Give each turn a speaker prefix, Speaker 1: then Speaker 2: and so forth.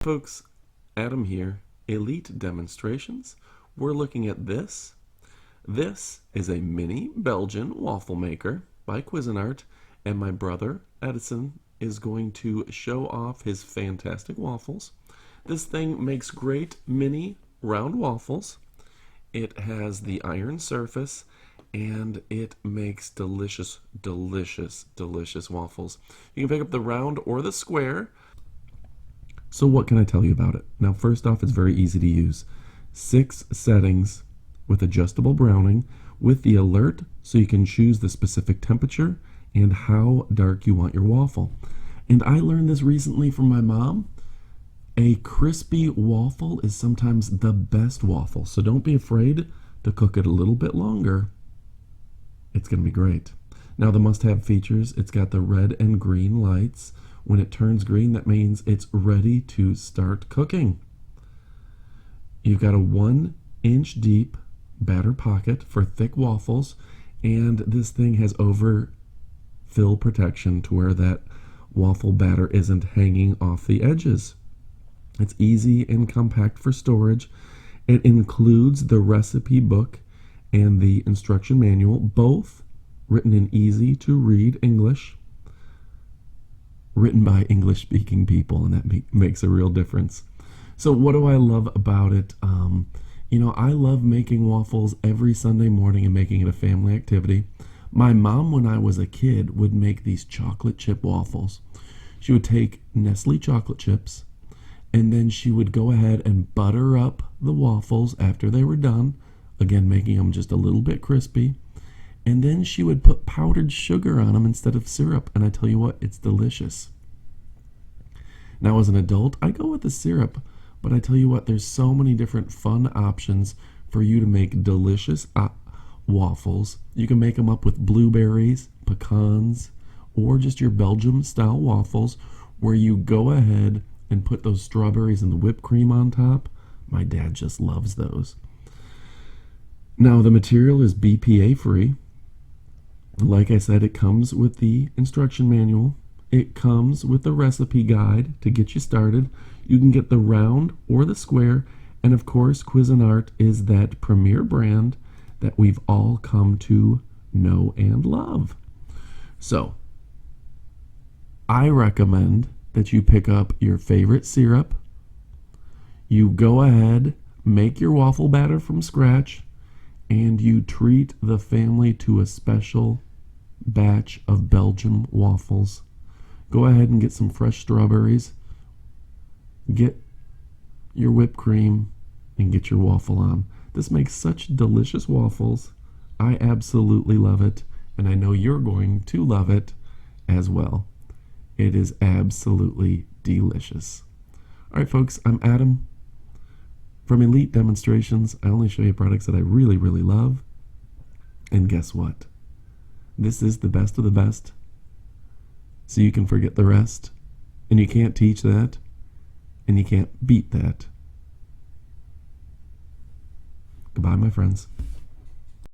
Speaker 1: Folks, Adam here, Elite Demonstrations. We're looking at this. This is a mini Belgian waffle maker by Cuisinart, and my brother Edison is going to show off his fantastic waffles. This thing makes great mini round waffles. It has the iron surface and it makes delicious, delicious, delicious waffles. You can pick up the round or the square. So what can I tell you about it? Now, first off, it's very easy to use. 6 settings with adjustable browning with the alert so you can choose the specific temperature and how dark you want your waffle. And I learned this recently from my mom. A crispy waffle is sometimes the best waffle, so don't be afraid to cook it a little bit longer. It's going to be great. Now, the must-have features, it's got the red and green lights. When it turns green, that means it's ready to start cooking. You've got a 1-inch deep batter pocket for thick waffles, and this thing has overfill protection to where that waffle batter isn't hanging off the edges. It's easy and compact for storage. It includes the recipe book and the instruction manual, both written in easy to read English, written by English-speaking people, and that makes a real difference. So what do I love about it? I love making waffles every Sunday morning and making it a family activity. My mom, when I was a kid, would make these chocolate chip waffles. She would take Nestle chocolate chips, and then she would go ahead and butter up the waffles after they were done, again making them just a little bit crispy. And then she would put powdered sugar on them instead of syrup, and I tell you what, it's delicious. Now, as an adult, I go with the syrup, but I tell you what, there's so many different fun options for you to make delicious waffles. You can make them up with blueberries, pecans, or just your Belgium-style waffles, where you go ahead and put those strawberries and the whipped cream on top. My dad just loves those. Now, the material is BPA-free. Like I said, it comes with the instruction manual. It comes with the recipe guide to get you started. You can get the round or the square. And of course, Cuisinart is that premier brand that we've all come to know and love. So, I recommend that you pick up your favorite syrup. You go ahead, make your waffle batter from scratch, and you treat the family to a special batch of Belgian waffles. Go ahead and get some fresh strawberries, get your whipped cream, and get your waffle on. This makes such delicious waffles. I absolutely love it, and I know you're going to love it as well. It is absolutely delicious. All right, folks, I'm Adam from Elite Demonstrations. I only show you products that I really, really love. And guess what? This is the best of the best. So you can forget the rest. And you can't teach that. And you can't beat that. Goodbye, my friends.